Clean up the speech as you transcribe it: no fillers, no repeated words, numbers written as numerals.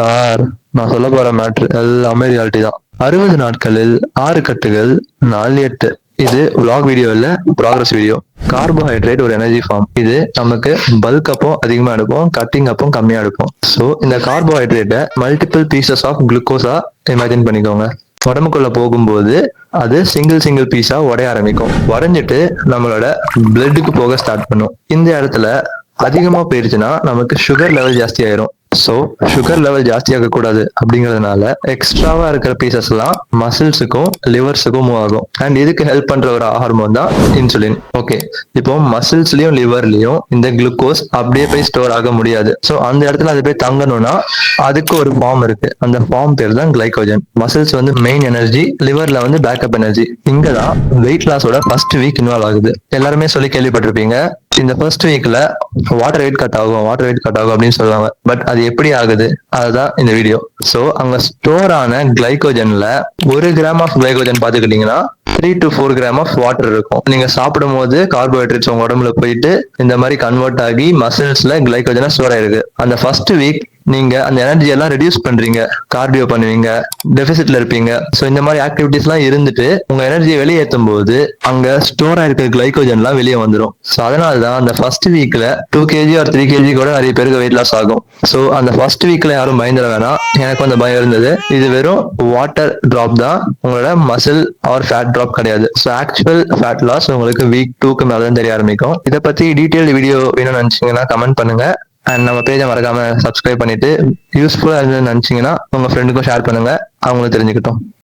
Sir, நான் சொல்ல போற மேட்ரு எல்லாமே ரியாலிட்டி தான். 60 நாட்களில் 6 கட்டுகள், நாள் 8. இது vlog வீடியோ இல்ல, ப்ராக்ரஸ் வீடியோ. கார்போஹைட்ரேட் ஒரு எனர்ஜி ஃபார்ம். இது நமக்கு பல்க் அப்போ அதிகமா எடுப்போம், கட்டிங் அப்போ கம்மியா எடுப்போம். ஸோ இந்த கார்போஹைட்ரேட்டை மல்டிபிள் பீசஸ் ஆஃப் குளுக்கோஸா இமேஜின் பண்ணிக்கோங்க. உடம்புக்குள்ள போகும்போது அது சிங்கிள் சிங்கிள் பீஸா உடைய ஆரம்பிக்கும். உடஞ்சிட்டு நம்மளோட பிளட்டுக்கு போக ஸ்டார்ட் பண்ணும். இந்த இடத்துல அதிகமா போயிருச்சுன்னா நமக்கு சுகர் லெவல் ஜாஸ்தி ஆயிரும். ஸோ சுகர் லெவல் ஜாஸ்தியாக கூடாது அப்படிங்கிறதுனால எக்ஸ்ட்ராவா இருக்கிற பீசஸ் எல்லாம் மசில்ஸுக்கும் லிவர்ஸுக்கும் மூவ் ஆகும். அண்ட் இதுக்கு ஹெல்ப் பண்ற ஒரு ஹார்மோன் தான் இன்சுலின். ஓகே, இப்போ மசில்ஸ்லயும் லிவர்லயும் இந்த குளுக்கோஸ் அப்படியே போய் ஸ்டோர் ஆக முடியாது. ஸோ அந்த இடத்துல அது போய் தங்கணும்னா அதுக்கு ஒரு ஃபார்ம் இருக்கு. அந்த ஃபார்ம் பேர் தான் கிளைகோஜன். மசில்ஸ் வந்து மெயின் எனர்ஜி, லிவர்ல வந்து பேக்கப் எனர்ஜி. இங்கதான் வெயிட் லாஸோட ஃபர்ஸ்ட் வீக் இன்வால்வ் ஆகுது. எல்லாருமே சொல்லி கேள்விப்பட்டிருப்பீங்க, இந்த ஃபர்ஸ்ட் வீக்ல வாட்டர் வெயிட் கட் ஆகும் அப்படின்னு சொல்லுவாங்க. பட் அது எப்படி ஆகுது, அதுதான் இந்த வீடியோ. சோ அங்க ஸ்டோர் ஆன கிளைகோஜன்ல 1 கிராம் ஆஃப் கிளைகோஜன் பாத்துக்கிட்டீங்கன்னா 3 to 4 கிராம் ஆஃப் வாட்டர் இருக்கும். நீங்க சாப்பிடும் போது கார்போஹைட்ரேட்ஸ் உங்க உடம்புல போயிட்டு இந்த மாதிரி கன்வெர்ட் ஆகி மசில்ஸ்ல கிளைகோஜனா ஸ்டோர் ஆயிருக்கு. அந்த ஃபர்ஸ்ட் வீக் நீங்க அந்த எனர்ஜி எல்லாம் ரெடியூஸ் பண்றீங்க, கார்டியோ பண்ணுவீங்க, டெபிசிட்ல இருப்பீங்க. ஸோ இந்த மாதிரி ஆக்டிவிட்டிஸ் எல்லாம் இருந்துட்டு உங்க எனர்ஜியை வெளியேற்றும் போது அங்க ஸ்டோர் ஆயிருக்க கிளைகோஜன் எல்லாம் வெளியே வந்துடும். ஸோ அதனால தான் அந்த ஃபர்ஸ்ட் வீக்ல 2 kg or 3 kg கூட நிறைய பேருக்கு வெயிட் லாஸ் ஆகும். ஸோ அந்த ஃபர்ஸ்ட் வீக்ல யாரும் பயந்துட வேணாம். எனக்கு அந்த பயம் இருந்தது. இது வெறும் வாட்டர் டிராப் தான், உங்களோட மசில் ஆர் ஃபேட் டிராப் கிடையாது. ஸோ ஆக்சுவல் ஃபேட் லாஸ் உங்களுக்கு வீக் 2க்கு மேல தான் தெரிய ஆரம்பிக்கும். இதை பத்தி டீடைல் வீடியோ வேணும்னு நினைச்சீங்கன்னா கமெண்ட் பண்ணுங்க. அண்ட் நம்ம பேஜை மறக்காம சப்ஸ்கிரைப் பண்ணிட்டு யூஸ்ஃபுல்லா இருந்ததுன்னு நினைச்சீங்கன்னா உங்க ஃப்ரெண்டுக்கும் ஷேர் பண்ணுங்க, அவங்களும் தெரிஞ்சுக்கிட்டோம்.